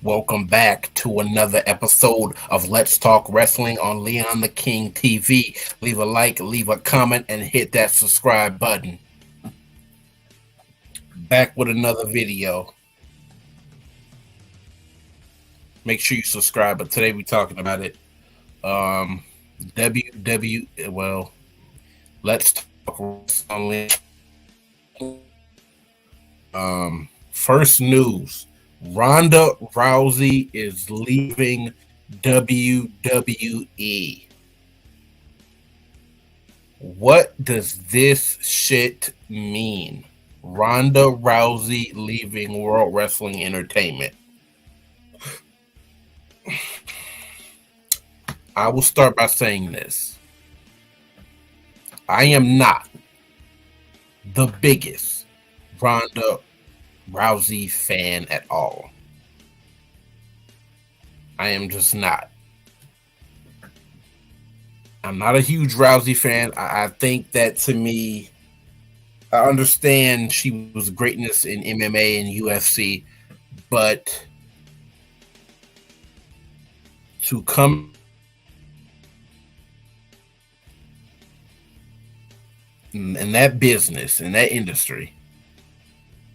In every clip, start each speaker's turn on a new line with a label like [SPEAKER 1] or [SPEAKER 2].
[SPEAKER 1] Welcome back to another episode of Let's Talk Wrestling on Leon the King TV. Leave a like, leave a comment, and hit that subscribe button. Back with another video. Make sure you subscribe, but today we're talking about it. Let's talk wrestling. First news. Ronda Rousey is leaving WWE. What does this shit mean? Ronda Rousey leaving World Wrestling Entertainment. I will start by saying this. I am not the biggest Ronda Rousey fan at all. I am just not. I'm not a huge Rousey fan. I think that, to me, I understand she was greatness in MMA and UFC, but to come in that business, in that industry,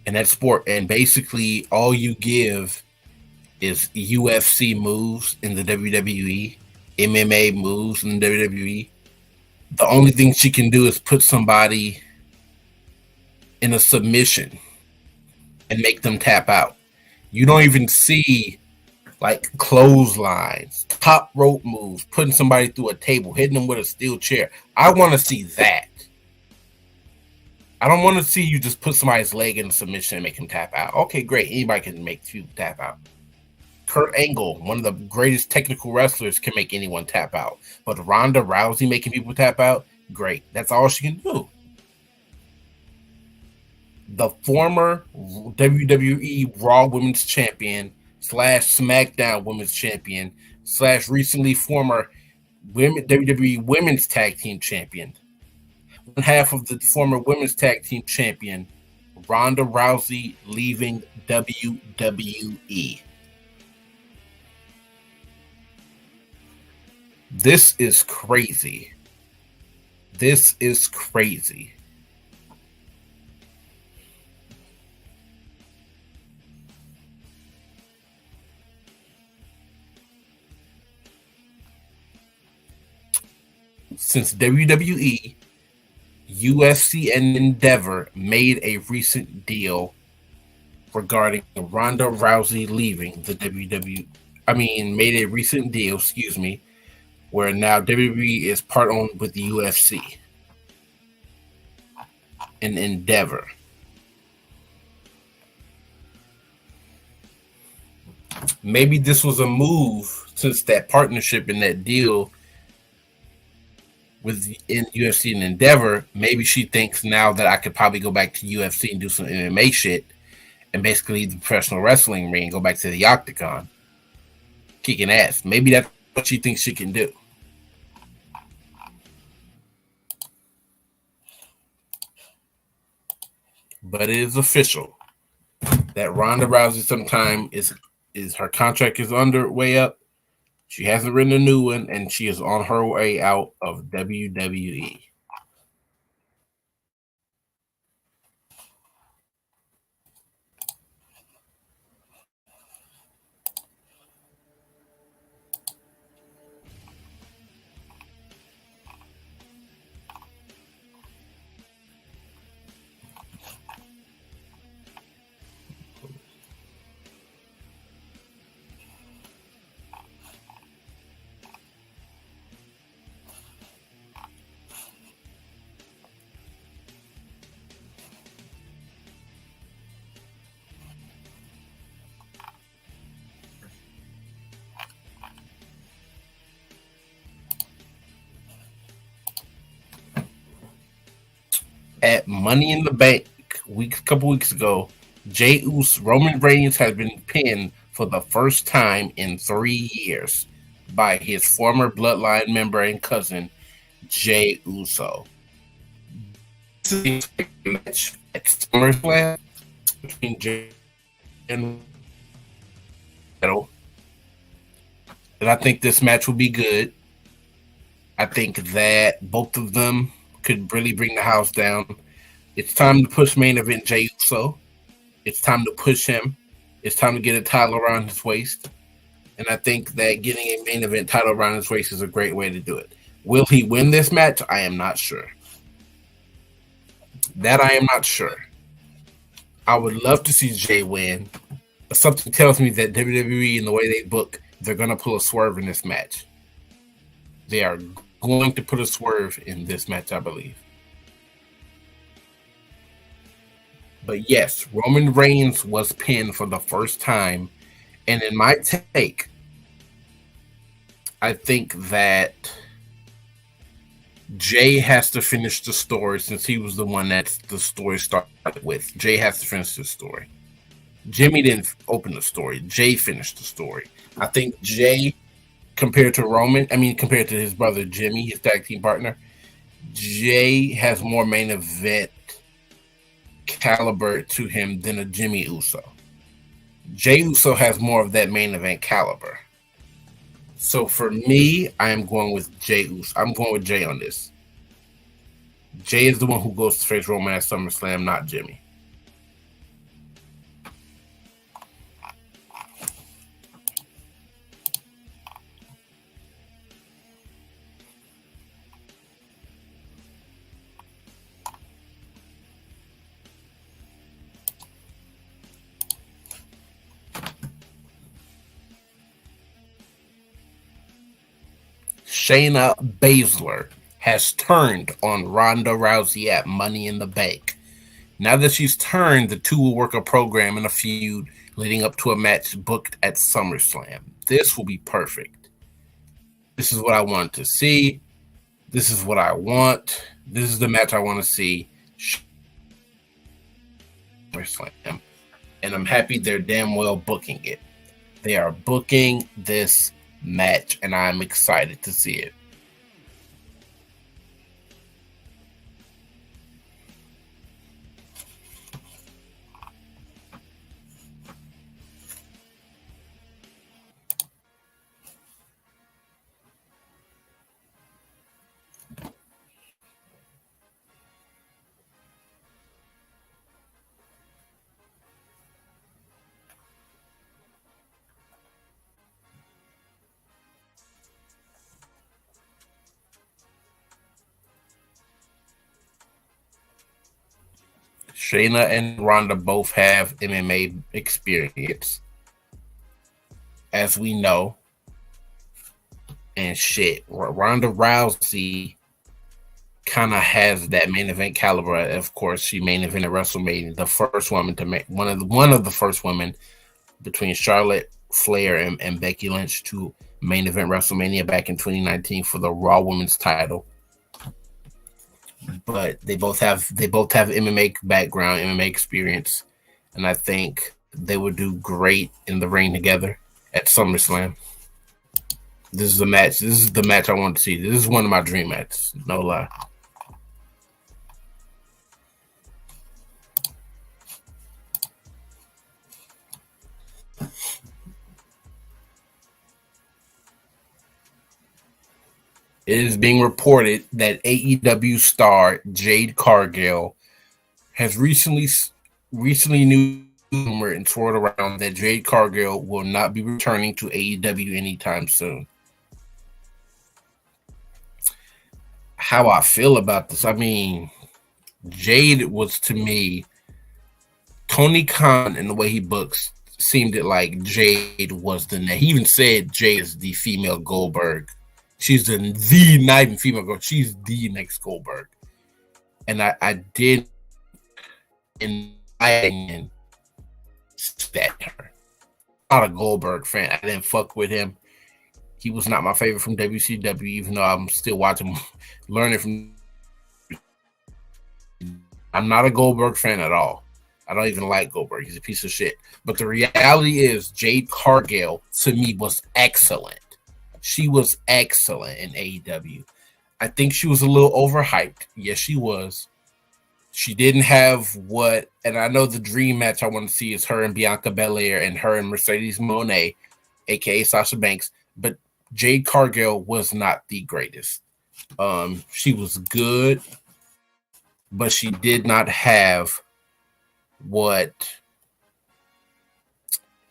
[SPEAKER 1] in that sport, and basically all you give is UFC moves in the WWE, MMA moves in the WWE. The only thing she can do is put somebody in a submission and make them tap out. You don't even see like clotheslines, top rope moves, putting somebody through a table, hitting them with a steel chair. I want to see that. I don't want to see you just put somebody's leg in a submission and make him tap out. Okay, great. Anybody can make you tap out. Kurt Angle, one of the greatest technical wrestlers, can make anyone tap out. But Ronda Rousey making people tap out? Great. That's all she can do. The former WWE Raw Women's Champion / SmackDown Women's Champion / recently former WWE Women's Tag Team Champion. One half of the former Women's Tag Team Champion, Ronda Rousey, leaving WWE. This is crazy. This is crazy. Since WWE, UFC, and Endeavor made a recent deal regarding Ronda Rousey leaving the WWE. Made a recent deal, where now WWE is part owned with the UFC and Endeavor. Maybe this was a move, since that partnership and that deal with UFC and Endeavor. Maybe she thinks now that I could probably go back to UFC and do some MMA shit and basically the professional wrestling ring, go back to the octagon, kicking ass. Maybe that's what she thinks she can do. But it is official that Ronda Rousey sometime is her contract is way up. She hasn't written a new one, and she is on her way out of WWE. At Money in the Bank a couple weeks ago, Jey Uso, Roman Reigns has been pinned for the first time in 3 years by his former Bloodline member and cousin, Jey Uso. This is a match at SummerSlam between Jey and title, and I think this match will be good. I think that both of them could really bring the house down. It's time to push main event Jey Uso. It's time to push him. It's time to get a title around his waist. And I think that getting a main event title around his waist is a great way to do it. Will he win this match? I am not sure. That I am not sure. I would love to see Jey win. But something tells me that WWE, in the way they book, they're going to pull a swerve in this match. They are going to put a swerve in this match, I believe. But yes, Roman Reigns was pinned for the first time. And in my take, I think that Jey has to finish the story since he was the one that the story started with. Jey has to finish the story. Jimmy didn't open the story. Jey finished the story. I think Jey, compared to his brother Jimmy, his tag team partner, Jey has more main event caliber to him than a Jimmy Uso. Jey Uso has more of that main event caliber. So for me, I am going with Jey Uso. I'm going with Jey on this. Jey is the one who goes to face Roman at SummerSlam, not Jimmy. Shayna Baszler has turned on Ronda Rousey at Money in the Bank. Now that she's turned, the two will work a program and a feud leading up to a match booked at SummerSlam. This will be perfect. This is what I want to see. This is what I want. This is the match I want to see. SummerSlam. And I'm happy they're damn well booking it. They are booking this match, and I'm excited to see it. Shayna and Ronda both have MMA experience, as we know. And shit, Ronda Rousey kind of has that main event caliber. Of course, she main evented WrestleMania, the first woman to make one of the first women between Charlotte Flair and Becky Lynch to main event WrestleMania back in 2019 for the Raw Women's title. But they both have MMA background, MMA experience, and I think they would do great in the ring together at SummerSlam. This is the match. This is the match I want to see. This is one of my dream matches. No lie. It is being reported that AEW star Jade Cargill has recently new rumor and swirled around that Jade Cargill will not be returning to AEW anytime soon. How I feel about this, I mean, Jade was, to me, Tony Khan, and the way he books, seemed it like Jade was he even said Jade is the female Goldberg. She's the not even female girl. She's the next Goldberg. And I did, in my opinion, that her. I'm not a Goldberg fan. I didn't fuck with him. He was not my favorite from WCW, even though I'm still watching, learning from. I'm not a Goldberg fan at all. I don't even like Goldberg. He's a piece of shit. But the reality is, Jade Cargill, to me, was excellent. She was excellent in AEW. I think she was a little overhyped. Yes, she was. She didn't have and I know the dream match I want to see is her and Bianca Belair and her and Mercedes Moné aka Sasha Banks, but Jade Cargill was not the greatest. She was good, but she did not have what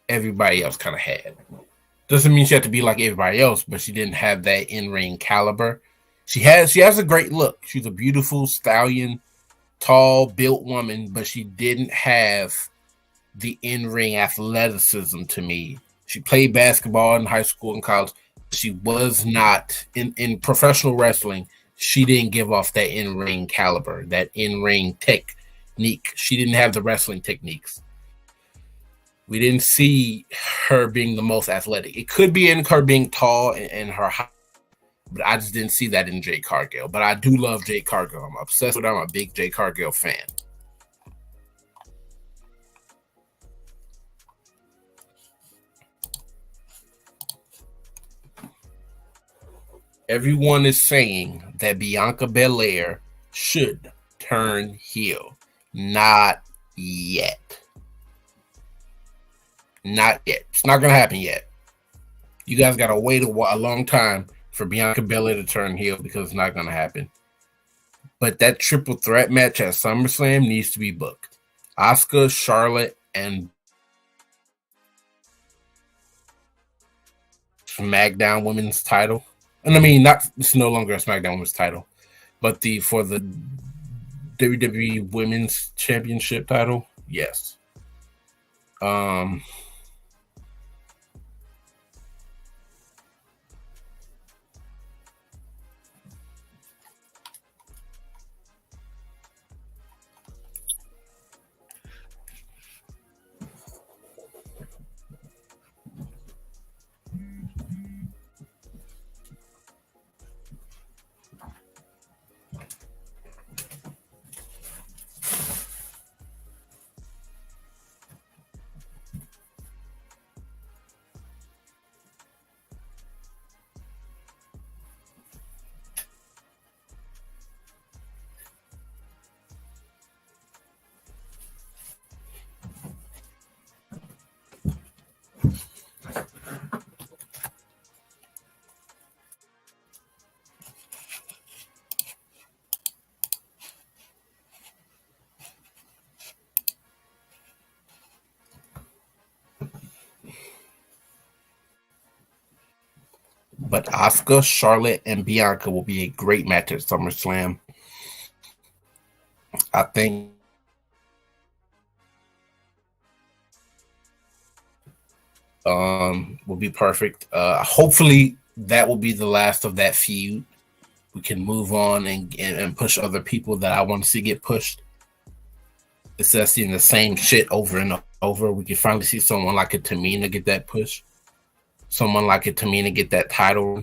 [SPEAKER 1] everybody else kind of had. Doesn't mean she had to be like everybody else, but she didn't have that in ring caliber. She has a great look. She's a beautiful stallion, tall, built woman, but she didn't have the in ring athleticism to me. She played basketball in high school and college. She was not in professional wrestling. She didn't give off that in ring caliber, that in ring technique. She didn't have the wrestling techniques. We didn't see her being the most athletic. It could be in her being tall and her height, but I just didn't see that in Jade Cargill. But I do love Jade Cargill. I'm obsessed with her. I'm a big Jade Cargill fan. Everyone is saying that Bianca Belair should turn heel. Not yet. Not yet. It's not going to happen yet. You guys got to wait a long time for Bianca Belair to turn heel because it's not going to happen. But that triple threat match at SummerSlam needs to be booked. Asuka, Charlotte, and SmackDown Women's title. And I mean, it's no longer a SmackDown Women's title, but for the WWE Women's Championship title, yes. But Asuka, Charlotte, and Bianca will be a great match at SummerSlam. I think will be perfect. Hopefully that will be the last of that feud. We can move on and push other people that I want to see get pushed. Instead of seeing the same shit over and over, we can finally see someone like a Tamina get that push. Someone like a Tamina get that title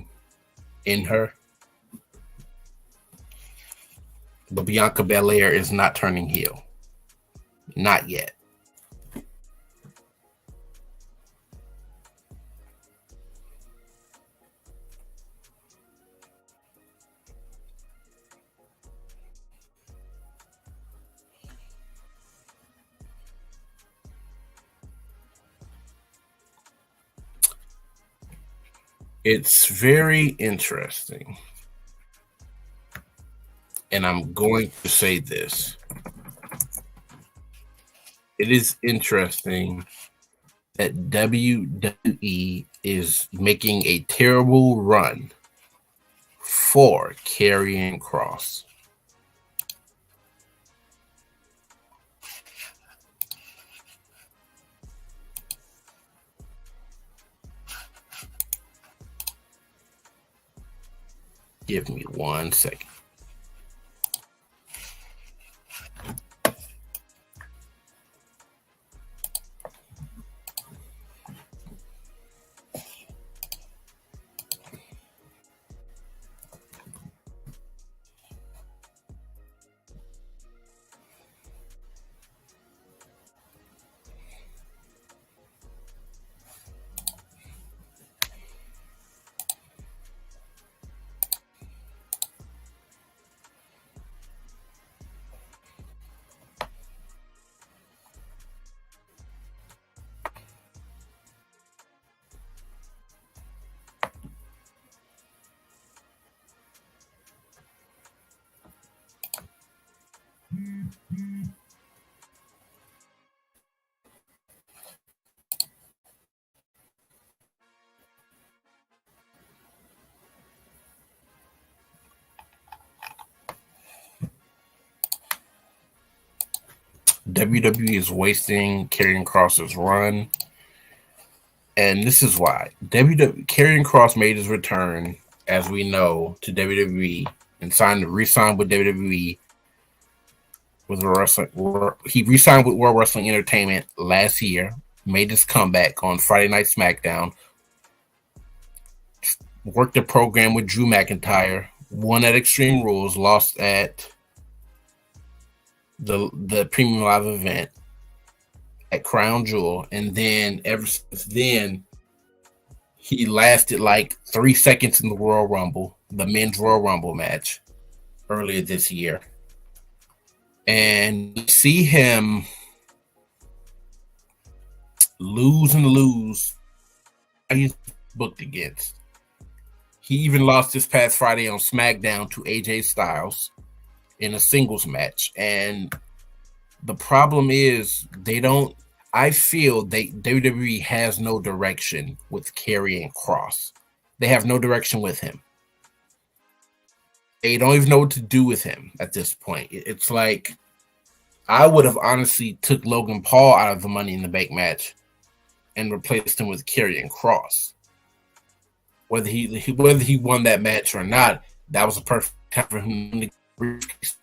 [SPEAKER 1] in her. But Bianca Belair is not turning heel. Not yet. It's very interesting. And I'm going to say this. It is interesting that WWE is making a terrible run for Karrion Kross. Give me 1 second. WWE is wasting Karrion Kross's run. And this is why. Karrion Kross made his return, as we know, to WWE and re-signed with WWE with wrestling. He re-signed with World Wrestling Entertainment last year, made his comeback on Friday Night SmackDown, worked the program with Drew McIntyre, won at Extreme Rules, lost at the Premium Live event at Crown Jewel, and then ever since then, he lasted like 3 seconds in the Royal Rumble, the men's Royal Rumble match earlier this year. And you see him lose and lose. He's booked against. He even lost this past Friday on SmackDown to AJ Styles in a singles match. And the problem is I feel WWE has no direction with Karrion Kross. They have no direction with him. They don't even know what to do with him at this point. It's like I would have honestly took Logan Paul out of the Money in the Bank match and replaced him with Karrion Kross. Whether he won that match or not, that was a perfect time for him to briefcase.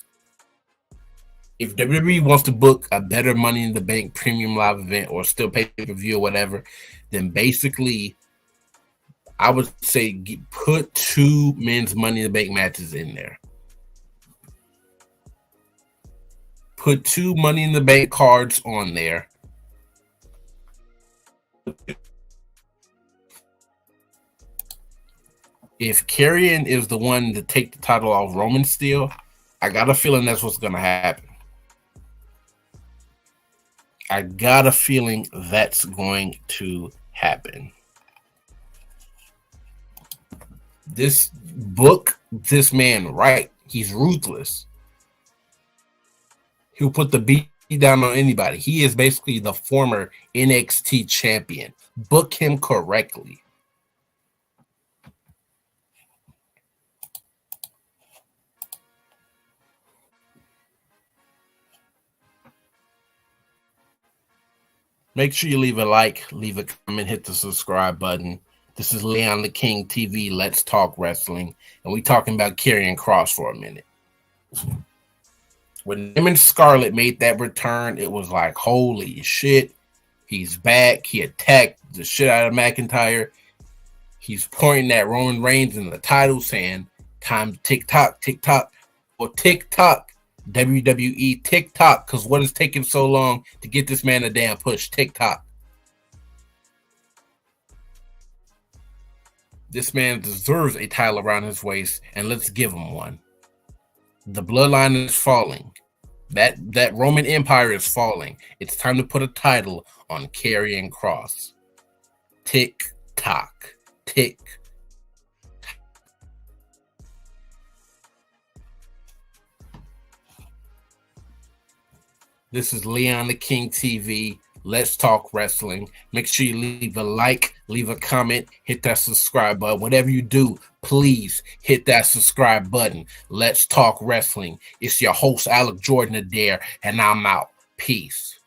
[SPEAKER 1] If WWE wants to book a better Money in the Bank premium live event or still pay-per-view or whatever, then basically I would say put 2 men's Money in the Bank matches in there. Put 2 Money in the Bank cards on there. If Karrion is the one to take the title off Roman still, I got a feeling that's what's going to happen. I got a feeling that's going to happen. This man right. He's ruthless. He'll put the beat down on anybody. He is basically the former NXT champion. Book him correctly. Make sure you leave a like, leave a comment, hit the subscribe button. This is Leon the King TV. Let's talk wrestling. And we talking about Karrion Kross for a minute. When him and Scarlett made that return, it was like, holy shit. He's back. He attacked the shit out of McIntyre. He's pointing at Roman Reigns in the title saying, time to tick-tock, tick-tock, or tick-tock. WWE TikTok, because what is taking so long to get this man a damn push? TikTok. This man deserves a title around his waist, and let's give him one. The bloodline is falling. That Roman Empire is falling. It's time to put a title on Karrion Kross. Tick-tock. Tick. This is Leon the King TV. Let's talk wrestling. Make sure you leave a like, leave a comment, hit that subscribe button. Whatever you do, please hit that subscribe button. Let's talk wrestling. It's your host, Alec Jordan Adair, and I'm out. Peace.